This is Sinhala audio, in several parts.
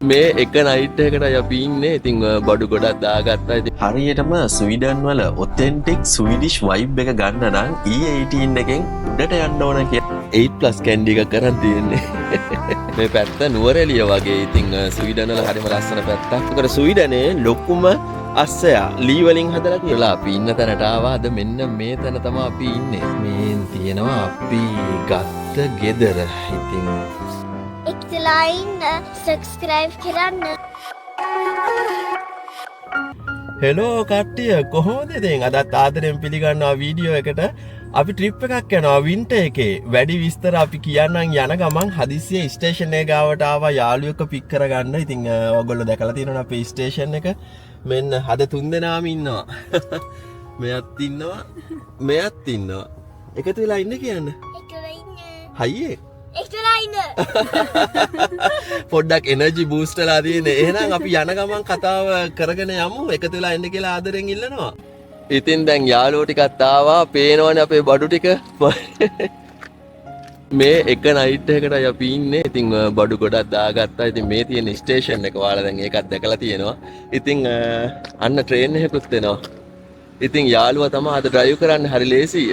මේ එක නයිට් එකකට අපි ඉන්නේ. ඉතින් බඩු ගොඩක් දාගත්තා. ඉතින් හරියටම ස්වීඩන් වල ඔතෙන්ටික් ස්වීඩිෂ් වයිබ් එක ගන්න නම් E18 එකෙන් උඩට යන්න ඕන කියලා 8+ කැන්ඩි එකක් කරන් තියෙන්නේ. මේ පැත්ත නුවරඑළිය වගේ. ඉතින් ස්වීඩන් වල හරිම ලස්සන පැත්තක්. ඒකට ස්වීඩනේ ලොකුම අස්සයා ලී වලින් හදලා කියලා අපි ඉන්න තැනට ආවා. අද මෙන්න මේ තැන තමයි අපි ඉන්නේ. මේන් තියෙනවා අපි ගත්ත ගෙදර. ඉතින් සබස්ක්‍රයිබ් කරන්න. හෙලෝ කට්ටිය කොහොමද ඉතින්? අදත් ආදරෙන් පිළිගන්නවා වීඩියෝ එකට. අපි ට්‍රිප් එකක් යනවා වින්ටර් එකේ. වැඩි විස්තර අපි කියන්නම් යන ගමන් හදිස්සියේ ස්ටේෂන් එක ගාවට ආවා යාළුවෙක්ව පික් කරගන්න. ඉතින් ඔයගොල්ලෝ දැකලා තියෙනවනේ අපේ ස්ටේෂන් එක. මෙන්න හද 3 දෙනාම ඉන්නවා. මෙයත් ඉන්නවා. මෙයත් ඉන්නවා. එකතු වෙලා ඉන්න කියන්නේ. එකලා ඉන්න. හයියේ එකලා ඉන්න. පොඩ්ඩක් එනර්ජි බූස්ට්ලා තියෙන්නේ. එහෙනම් අපි යන ගමන් කතාව කරගෙන යමු. එකතු වෙලා එන්න කියලා ආදරෙන් ඉල්ලනවා. ඉතින් දැන් යාළුවෝ ටිකක් ආවා. පේනවනේ අපේ බඩු ටික. මේ එක නයිට් එකකට අපි ඉන්නේ. ඉතින් බඩු ගොඩක් දාගත්තා. ඉතින් මේ තියෙන ස්ටේෂන් එක ඔයාලා දැන් ඒකත් දැකලා තියෙනවා. ඉතින් අන්න ට්‍රේන් එකකුත් එනවා. ඉතින් යාළුවා තමයි අද ඩ්‍රයිව් කරන්න. හරි ලේසි.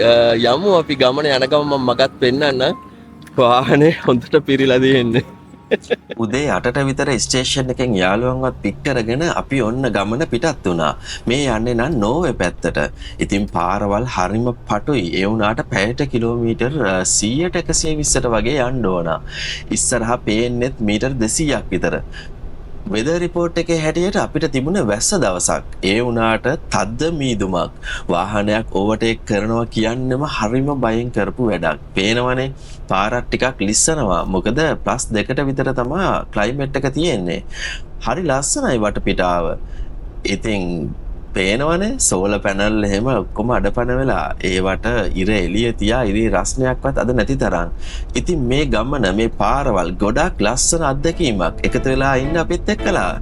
යමු අපි ගමන යන ගමන් මම මගත් පෙන්නන්න. වාහනේ හොඳට පිරීලා තියෙන්නේ. උදේ 8ට විතර ස්ටේෂන් එකෙන් යාළුවන්වත් පික් කරගෙන අපි ඔන්න ගමන පිටත් වුණා. මේ යන්නේ නම් නෝර්වේ පැත්තට. ඉතින් පාරවල් හරිම පටුයි. ඒ වුණාට පැයට කිලෝමීටර් 100ට 120ට වගේ යන්න ඕන. ඉස්සරහා පේන්නෙත් මීටර් 200ක් විතර. වෙදර් රිපෝට් එකේ හැටියට අපිට තිබුණ වැස්ස දවසක්. ඒ වුණාට තද්ද මීදුමක්. වාහනයක් ඕවර්ටේක් කරනවා කියන්නේම හරිම බයෙන් කරපු වැඩක්. පේනවනේ පාරක් ටිකක් ලිස්සනවා. මොකද +2ට විතර තමයි ක්ලයිමේට් එක තියෙන්නේ. හරි ලස්සනයි වටපිටාව. ඉතින් පේනවනේ සෝල පැනල් එහෙම ඔක්කොම අඩපණ වෙලා ඒවට ඉර එළිය තියා ඉරි රස්නයක්වත් අද නැති තරම්. ඉතින් මේ ගමන මේ පාරවල් ගොඩක් ලස්සන අත්දැකීමක්. එකතු වෙලා ඉන්න අපිත් එක්කලා.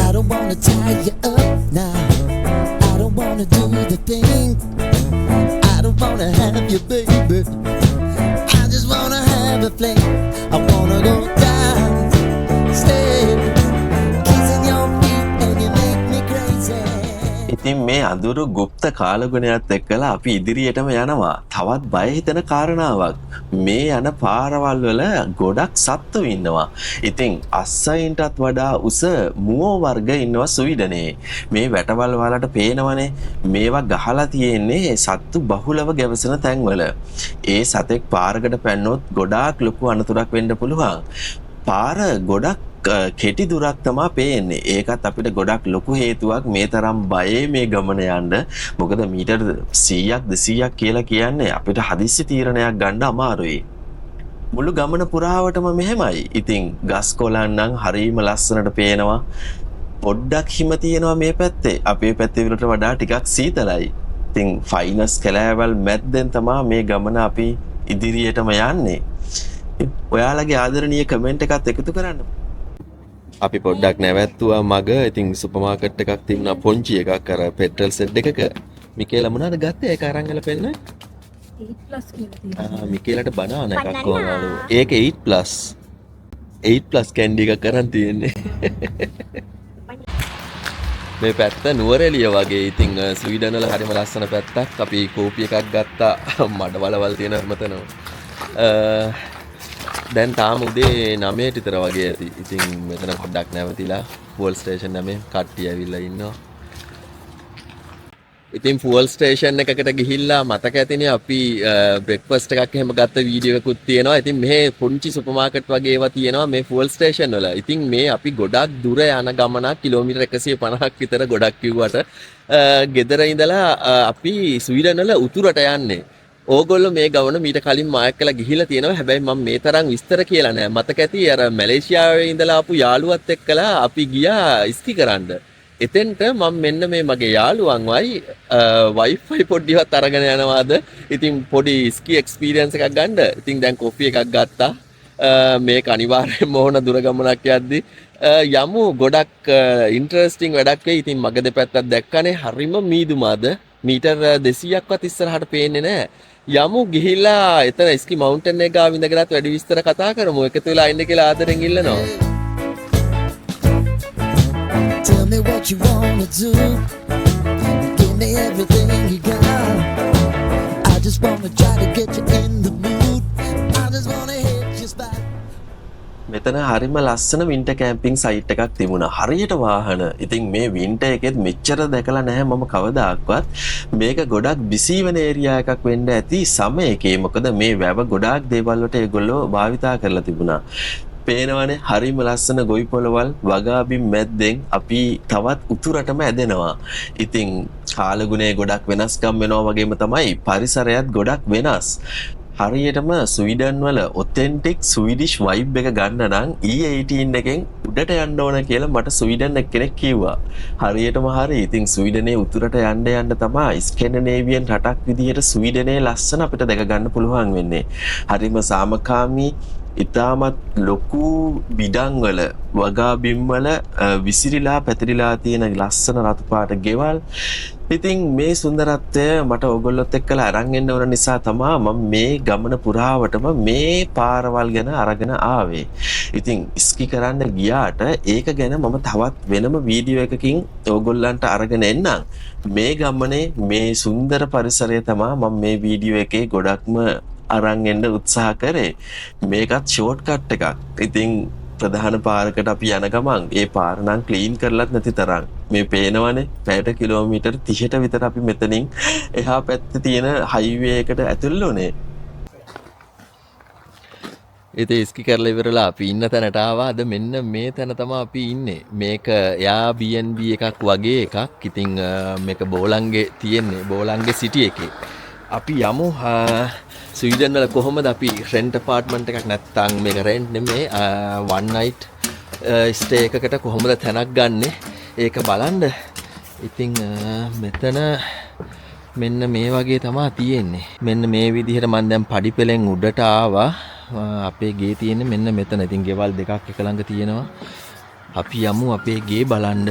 I don't wanna tie you up now. I don't wanna do the thing. I don't wanna have you, baby. I just wanna have a fling. I wanna go down, stay, kissing your feet and you make me crazy. ඉතින් මේ අඳුරු গুপ্ত කාලගුණයත් එක්කලා අපි ඉදිරියටම යනවා. තවත් බය හිතෙන කාරණාවක්. මේ යන පාරවල් වල ගොඩක් සත්තු ඉන්නවා. ඉතින් අස්සයින්ටත් වඩා උස මුවෝ වර්ග ඉන්නවා ස්වීඩනේ. මේ වැටවල් වලට පේනවනේ මේවා ගහලා තියෙන්නේ සත්තු බහුලව ගැවසෙන තැන්වල. ඒ සතෙක් පාරකට පැන්නොත් ගොඩාක් ලොකු අනතුරක් වෙන්න පුළුවන්. පාර ගොඩක් කෙටි දුරක් තමයි පේන්නේ. ඒකත් අපිට ගොඩක් ලොකු හේතුවක් මේ තරම් බයේ මේ ගමන යන්න. මොකද මීටර් 100ක් 200ක් කියලා කියන්නේ අපිට හදිස්සි තීරණයක් ගන්න අමාරුයි. මුළු ගමන පුරාවටම මෙහෙමයි. ඉතින් ගස් කොළන් නම් හරිම ලස්සනට පේනවා. පොඩ්ඩක් හිම තියෙනවා මේ පැත්තේ. අපේ පැත්තේ වලට වඩා ටිකක් සීතලයි. ඉතින් ෆයිනස් කැලෑවල් මැද්දෙන් තමයි මේ ගමන අපි ඉදිරියටම යන්නේ. ඔයාලගේ ආදරණීය කමෙන්ට් එකත් එකතු කරන්න. අපි පොඩ්ඩක් නැවැත්තුවා මග. ඉතින් සුපර් මාකට් එකක් තිබුණා පොන්චි එකක් අර පෙට්‍රල් සෙට් එකක. මිකේලා මොනවද ගත්තේ? ඒක අරන් ගල පෙන්නයි. 8+ කියලා තියෙනවා. මිකේලට බනාන එකක් ඕනලු. ඒක 8+. 8+ කැන්ඩි එකක් අරන් තියෙන්නේ. මේ පැත්ත නුවරඑළිය වගේ. ඉතින් ස්වීඩන් වල හරිම ලස්සන පැත්තක්. අපි කෝපි එකක් ගත්තා. මඩ වලවල් තියෙන හැමතැනම. දැන් තාම උදේ 9ට විතර වගේ ඇති. ඉතින් මෙතන පොඩ්ඩක් නැවතිලා ෆුවල් ස්ටේෂන් එකේ කට්ටිය ඇවිල්ලා ඉන්නවා. ඉතින් ෆුවල් ස්ටේෂන් එකකට ගිහිල්ලා මතක ඇතිනේ අපි බ්‍රෙක්ෆාස්ට් එකක් එහෙම ගත්ත වීඩියෝ එකකුත් තියෙනවා. ඉතින් මෙහි පුංචි සුපර් මාකට් වගේ ඒවා තියෙනවා මේ ෆුවල් ස්ටේෂන් වල. ඉතින් මේ අපි ගොඩක් දුර යන ගමනක් කිලෝමීටර් 150ක් විතර ගොඩක් කිව්වට ගෙදර ඉඳලා අපි ස්වීඩන් වල උතුරට යන්නේ. ඕගොල්ලෝ මේ ගමන මීට කලින් මායක් කළා ගිහිලා තියෙනවා. හැබැයි මම මේ තරම් විස්තර කියලා නෑ. මතක ඇති අර මැලේසියාවේ ඉඳලා ආපු යාළුවත් එක්කලා අපි ගියා ස්කි කරන්න. එතෙන්ට මම මෙන්න මේ මගේ යාළුවන්වයි වයිෆයි පොඩ්ඩිවත් අරගෙන යනවාද. ඉතින් පොඩි ස්කි එක්ස්පීරියන්ස් එකක් ගන්න. ඉතින් දැන් කොෆි එකක් ගත්තා. මේක අනිවාර්යෙන්ම ඕන දුර ගමනක් යද්දි යමු. ගොඩක් ඉන්ටරෙස්ටිං වැඩක් වෙයි. ඉතින් මග දෙපැත්තක් දැක්කනේ හරිම මීදුමාද. මීටර් 200ක්වත් ඉස්සරහට පේන්නේ නැහැ. යමු ගිහිල්ලා එතන ස්කි මවුන්ටන් එක ගාව ඉඳගෙනත් වැඩි විස්තර කතා කරමු. එකතු වෙලා ඉන්න කියලා ආදරෙන් ඉල්ලනවා. Tell me what you wanna do. Give me everything you got. I just wanna try to get you in the mood. I just wanna hit your spot. මෙතන හරිම ලස්සන වින්ටර් කැම්පින් සයිට් එකක් තිබුණා. හරියට වාහන. ඉතින් මේ වින්ටර් එකෙත් මෙච්චර දැකලා නැහැ මම කවදාක්වත්. මේක ගොඩක් බිසි වෙන ඒරියා එකක් වෙන්න ඇති සමයකේ. මොකද මේ වැව ගොඩාක් දේවල් වලට ඒගොල්ලෝ භාවිතා කරලා තිබුණා. පේනවනේ හරිම ලස්සන ගොවි පොළවල් වගාබිම් මැද්දෙන් අපි තවත් උතුරටම ඇදෙනවා. ඉතින් කාලගුණේ ගොඩක් වෙනස්කම් වෙනවා වගේම තමයි පරිසරයත් ගොඩක් වෙනස්. හරියටම ස්වීඩන් වල ඔතෙන්ටික් ස්වීඩිෂ් වයිබ් එක ගන්න නම් E18 එකෙන් උඩට යන්න ඕන කියලා මට ස්වීඩන් එක්කෙනෙක් කිව්වා. හරියටම හරි. ඉතින් ස්වීඩනේ උතුරට යන්න තමයි ස්කැන්ඩිනේවියන් රටක් විදිහට ස්වීඩනේ ලස්සන අපිට දැක ගන්න පුළුවන් වෙන්නේ. හරිම සාමකාමී ඉතාමත් ලොකු බිඩං වල වගාබිම් වල විසිරිලා පැතිරිලා තියෙන ලස්සන රතු පාට ගෙවල්. ඉතින් මේ සුන්දරත්වය මට ඔයගොල්ලොත් එක්කලා අරන් එන්න ඕන නිසා තමයි මම මේ ගමන පුරාවටම මේ පාරවල් ගැන අරගෙන ආවේ. ඉතින් ස්කි කරන්න ගියාට ඒක ගැන මම තවත් වෙනම වීඩියෝ එකකින් ඔයගොල්ලන්ට අරගෙන එන්නම්. මේ ගමනේ මේ සුන්දර පරිසරය තමයි මම මේ වීඩියෝ එකේ ගොඩක්ම අරන් එන්න උත්සාහ කරේ. මේකත් ෂෝට් කට් එකක්. ඉතින් ප්‍රධාන පාරකට අපි යන ගමන් ඒ පාර නම් ක්ලීන් කරලත් නැති තරම් මේ පේනවනේ පැයට කිලෝමීටර් 30ට විතර අපි මෙතනින් එහා පැත්තේ තියෙන හයිවේ එකට ඇතුල් වුණේ. ඉතින් ස්කි කරලා ඉවරලා අපි ඉන්න තැනට ආවා. අද මෙන්න මේ තැන තමයි අපි ඉන්නේ. මේක යා B&B එකක් වගේ එකක්. ඉතින් මේක බෝලංගේ තියෙන්නේ බෝලංගේ සිටි එකේ. අපි යමු ස්වීඩන් වල කොහොමද අපි රෙන්ට් අපාර්ට්මන්ට් එකක් නැත්තම් මේක රෙන්ට් නෙමෙයි one night stay එකකට කොහොමද තැනක් ගන්නෙ ඒක බලන්න. ඉතින් මෙතන මෙන්න මේ වගේ තමයි තියෙන්නේ. මෙන්න මේ විදිහට මම දැන් පඩිපෙලෙන් උඩට ආවා. අපේ ගේ තියෙන්නේ මෙන්න මෙතන. ඉතින් ගෙවල් දෙකක් එක ළඟ තියෙනවා. අපි යමු අපේ ගේ බලන්න.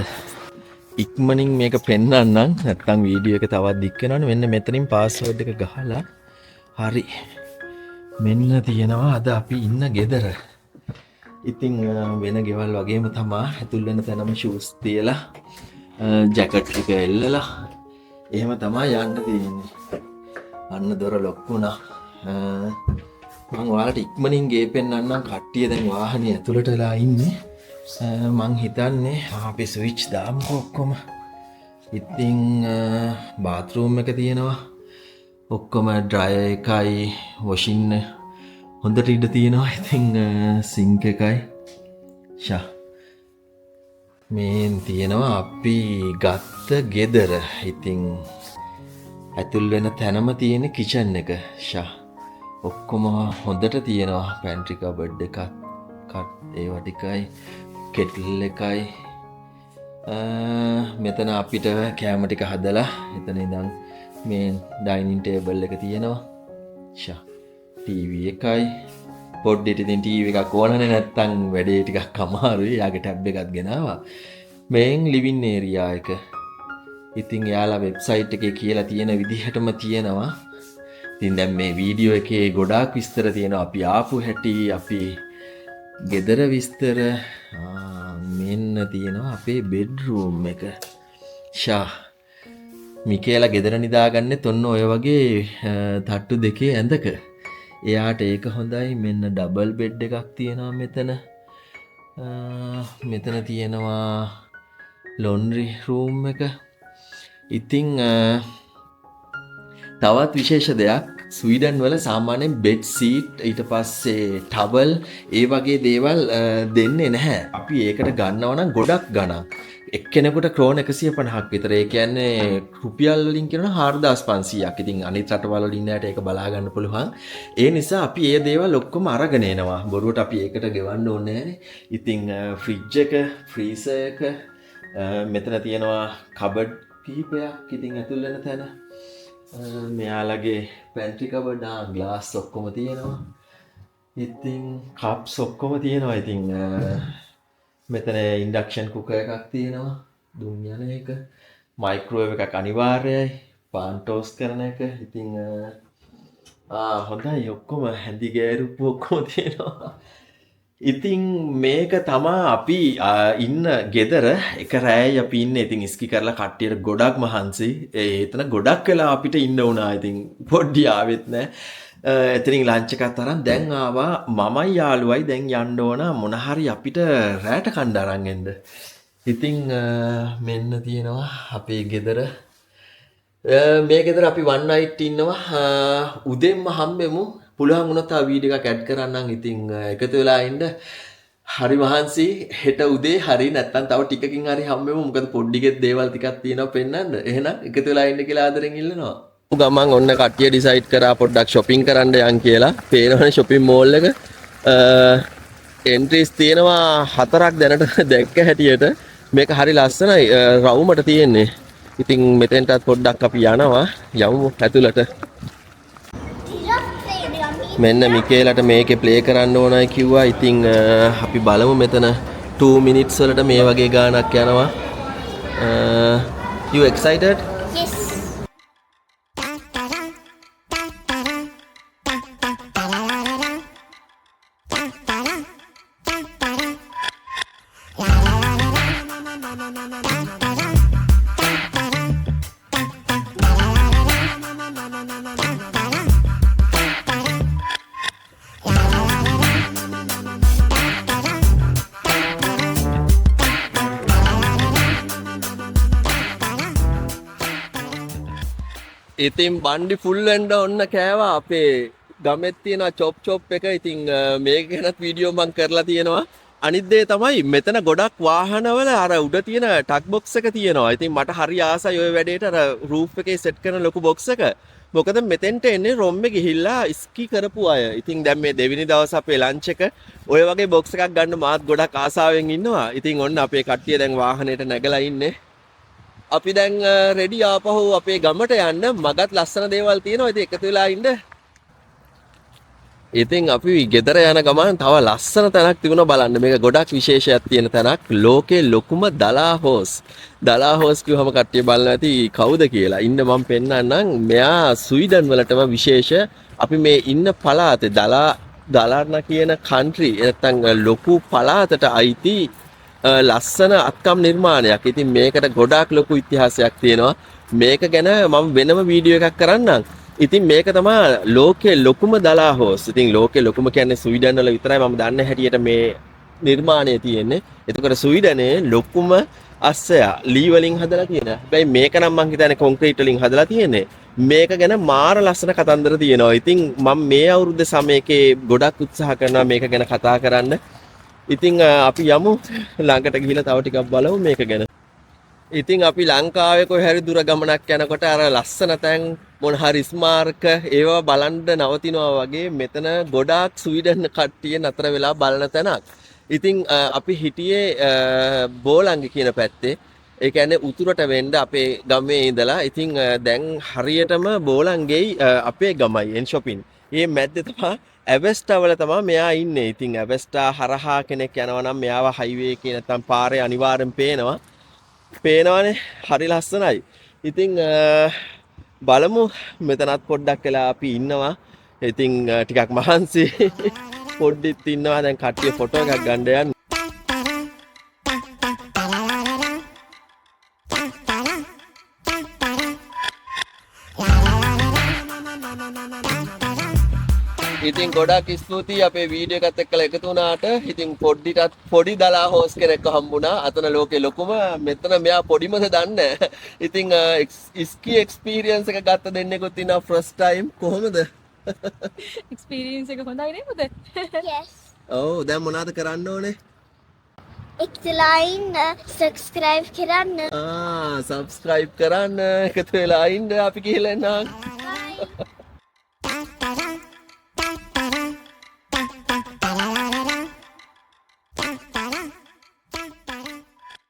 ඉක්මනින් මේක පෙන්නන්නම් නැත්නම් වීඩියෝ එක තවත් දික් වෙනවනේ. මෙන්න මෙතනින් පාස්වර්ඩ් එක ගහලා හරි මෙන්න තියෙනවා අද අපි ඉන්න ගෙදර. ඉතින් වෙන ගෙවල් වගේම තමයි ඇතුල් වෙන තැනම ෂූස් තියලා ජැකට් එක එල්ලලා එහෙම තමයි යන්න තියෙන්නේ. අන්න දොර ලොක් වුණා. මම ඔයාලට ඉක්මනින් ගේ පෙන්නන්නම්. කට්ටිය දැන් වාහනේ ඇතුළට වෙලා ඉන්නේ. මං හිතන්නේ අපි ස්විච් දාමුකෝ ඔක්කොම. ඉතින් බාත්රූම් එක තියෙනවා. ඔක්කොම ඩ්‍රයර් එකයි වොෂින් හොඳට ඉඩ තියෙනවා. ඉතින් සිංක් එකයි ෂා මේ තියෙනවා අපි ගත්ත ගෙදර. ඉතින් ඇතුල් වෙන තැනම තියෙන කිචන් එක ෂා ඔක්කොම හොඳට තියෙනවා. පැන්ට්‍රි කබඩ් එකක් ඒවා ටිකයි කෙටල් එකයි. මෙතන අපිට කෑම ටික හදලා එතන ඉඳන් මේ ඩයිනින් ටේබල් එක තියෙනවා. ෂා ටීවී එකයි පොඩ්ඩට ඉතින් ටීවී එකක් ඕනනේ නැත්තම් වැඩේ ටිකක් අමාරුයි. යාගේ ටැබ් එකක් ගෙනාවා. මේන් ලිවින් ඒරියා එක. ඉතින් යාලා වෙබ්සයිට් එකේ කියලා තියෙන විදිහටම තියෙනවා. ඉතින් දැන් මේ වීඩියෝ එකේ ගොඩාක් විස්තර තියෙනවා. අපි ආපු හැටි අපි ගෙදර විස්තර මෙන්න තියෙනවා අපේ බෙඩ්රූම් එක. ෂා මිකේලා ගෙදර නිදාගන්නෙත් ඔන්න ඔය වගේ තට්ටු දෙකේ ඇඳක. එයාට ඒක හොඳයි. මෙන්න ඩබල් බෙඩ් එකක් තියෙනවා මෙතන. මෙතන තියෙනවා ලොන්ඩ්‍රි රූම් එක. ඉතින් තවත් විශේෂ දෙයක් ස්වීඩන් වල සාමාන්‍යයෙන් බෙඩ් සීට් ඊට පස්සේ ටවල් ඒ වගේ දේවල් දෙන්නේ නැහැ. අපි ඒකට ගන්නවා නම් ගොඩක් ගණන්. එක්කෙනෙකුට ක්‍රෝන් 150ක් විතර. ඒ කියන්නේ රුපියල් වලින් කියනවා 4500ක්. ඉතින් අනිත් රටවල වල ඉන්න අයට ඒක බලා ගන්න පුළුවන්. ඒ නිසා අපි මේ දේවල් ඔක්කොම අරගෙන එනවා. බොරුවට අපි ඒකට ගෙවන්න ඕනේ නැහැනේ. ඉතින් ෆ්‍රිජ් එක, ෆ්‍රීසර් එක මෙතන තියෙනවා කබඩ් කිහිපයක්. ඉතින් ඇතුල් වෙන තැන මෙයාලගේ පැන්ට්‍රි කබඩ් ග්ලාස් ඔක්කොම තියෙනවා. ඉතින් කප්ස් ඔක්කොම තියෙනවා. ඉතින් මෙතන ඉන්ඩක්ෂන් කුකර් එකක් තියෙනවා. දුම් යන එක. මයික්‍රෝවේව් එකක් අනිවාර්යයි. පාන් ටෝස් කරන එක. ඉතින් හොඳයි ඔක්කොම හැඳි ගෑරුප්පු ඔක්කොම තියෙනවා. ඉතින් මේක තමා අපි ඉන්න ගෙදර එක රෑයි අපි ඉන්නේ. ඉතින් ඉස්කි කරලා කට්ටියට ගොඩක් මහන්සි. එතන ගොඩක් වෙලා අපිට ඉන්න වුණා. ඉතින් පොඩ්ඩි ආවෙත් නෑ. එතනින් ලන්ච් එකත් අරන් දැන් ආවා. මමයි යාළුවයි දැන් යන්න ඕන මොන හරි අපිට රෑට කණ්ඩ අරන් එන්න. ඉතින් මෙන්න තියෙනවා අපේ ගෙදර. මේ ගෙදර අපි one night ඉන්නවා. උදෙන්ම හම්බෙමු. පුළුවන් වුණොත් ආ වීඩියෝ එකක් ඇඩ් කරන්නම්. ඉතින් එකතු වෙලා ඉන්න. හරි මහන්සි. හෙට උදේ හරි නැත්තම් තව ටිකකින් හරි හම්බෙමු. මොකද පොඩ්ඩිගෙත් දේවල් ටිකක් තියෙනවා පෙන්නන්න. එහෙනම් එකතු වෙලා ඉන්න කියලා ආදරෙන් ඉල්ලනවා. ගමන් ඔන්න කට්ටිය ඩිසයිඩ් කරා පොඩ්ඩක් shopping කරන්න යන් කියලා. පේනවනේ shopping mall එක. entries තියෙනවා 4ක් දැනට දැක්ක හැටියට. මේක හරි ලස්සනයි. රවුමට තියෙන්නේ. ඉතින් මෙතෙන්ටත් පොඩ්ඩක් අපි යනවා. යමු ඇතුළට. මෙන්න මිකේලට මේකේ ප්ලේ කරන්න ඕනයි කිව්වා. ඉතින් අපි බලමු මෙතන 2 minutes වලට මේ වගේ ගානක් යනවා. You excited? Yes. ඉතින් බණ්ඩි ෆුල් වෙන්න ඔන්න කෑවා. අපේ ගමෙත් තියෙන චොප් එක. ඉතින් මේක ගැනත් වීඩියෝ මම කරලා තියෙනවා. අනිත් දේ තමයි මෙතන ගොඩක් වාහනවල අර උඩ තියෙන ටක් බොක්ස් එක තියෙනවා. ඉතින් මට හරි ආසයි ওই වැඩේට අර රූෆ් එකේ සෙට් කරන ලොකු බොක්ස් එක. මොකද මෙතෙන්ට එන්නේ රොම්මේ ගිහිල්ලා ස්කි කරපු අය. ඉතින් දැන් මේ දෙවෙනි දවස් අපේ ලන්ච් එක ඔය වගේ බොක්ස් එකක් ගන්න මාත් ගොඩක් ආසාවෙන් ඉන්නවා. ඉතින් ඔන්න අපේ කට්ටිය දැන් වාහනේට නැගලා ඉන්නේ. අපි දැන් රෙඩි ආපහු අපේ ගමට යන්න. මගත් ලස්සන දේවල් තියෙනවා. ඉතින් එකතු වෙලා ඉන්න. ඉතින් අපි ගෙදර යන ගමන් තව ලස්සන තැනක් තිබුණා බලන්න. මේක ගොඩක් විශේෂයක් තියෙන තැනක්. ලෝකේ ලොකුම දලා හෝස්. දලා හෝස් කිව්වම කට්ටිය බලන්න ඇති කවුද කියලා. ඉන්න මම පෙන්නන්නම්. මෙයා ස්වීඩන් වලටම විශේෂ. අපි මේ ඉන්න පළාතේ දලාර්න කියන කන්ට්‍රි නැත්තම් ලොකු පළාතට අයිති ලස්සන අත්කම් නිර්මාණයක්. ඉතින් මේකට ගොඩාක් ලොකු ඉතිහාසයක් තියෙනවා. මේක ගැන මම වෙනම වීඩියෝ එකක් කරන්නම්. ඉතින් මේක තමයි ලෝකයේ ලොකුම දලා හෝස්. ඉතින් ලෝකයේ ලොකුම කියන්නේ ස්වීඩන් වල විතරයි මම දන්න හැටියට මේ නිර්මාණය තියෙන්නේ. එතකොට ස්වීඩනේ ලොකුම අස්සය ලී වලින් හදලා තියෙන. හැබැයි මේක නම් මං හිතන්නේ කොන්ක්‍රීට් වලින් හදලා තියෙන්නේ. මේක ගැන මාර ලස්සන කතන්දර තියෙනවා. ඉතින් මම මේ අවුරුද්ද සමයකේ ගොඩක් උත්සාහ කරනවා මේක ගැන කතා කරන්න. ඉතින් අපි යමු ළඟට ගිහිල්ලා තව ටිකක් බලමු මේක ගැන. ඉතින් අපි ලංකාවේ කොහේ හරි දුර ගමනක් යනකොට අර ලස්සන තැන් මොන හරි ස්මාරක ඒවා බලන්න නවතිනවා වගේ මෙතන ගොඩාක් ස්වීඩන් කට්ටිය නතර වෙලා බලන තැනක්. ඉතින් අපි හිටියේ බෝලංගි කියන පැත්තේ. ඒ කියන්නේ උතුරට වෙන්න අපේ ගමේ ඉඳලා. ඉතින් දැන් හරියටම බෝලංගෙයි අපේ ගමයි එන් shopping. මේ මැද්දේ තමයි ඇවෙස්ටා වල තමයි මෙයා ඉන්නේ. ඉතින් ඇවෙස්ටා හරහා කෙනෙක් යනවා නම් මෙයාව හයිවේ එකේ නැත්තම් පාරේ අනිවාර්යෙන් පේනවා. පේනවනේ හරි ලස්සනයි. ඉතින් බලමු මෙතනත් පොඩ්ඩක් වෙලා අපි ඉන්නවා. ඉතින් ටිකක් මහන්සි පොඩ්ඩිත් ඉන්නවා. දැන් කට්ටිය ෆොටෝ එකක් ගන්න යන්නේ. ඉතින් ගොඩක් ස්තුතියි අපේ වීඩියෝ එකත් එක්කලා එකතු වුණාට. ඉතින් පොඩි දලා හෝස් කෙනෙක්ව හම්බුණා. අතන ලෝකේ ලොකුම. මෙතන මෙයා පොඩිමද දන්නේ. ඉතින් ස්කි එක්ස්පීරියන්ස් එක ගත්ත දෙන්නෙකුත් ඉන්නවා ෆස්ට් ටයිම්. කොහොමද? එක්ස්පීරියන්ස් එක හොඳයි නේද? Yes. ඔව් දැන් මොනවද කරන්න ඕනේ? එකතුලා ඉන්න subscribe කරන්න. subscribe කරන්න. එකතු වෙලා ඉන්න. අපි ගිහලා එන්නම්. Bye.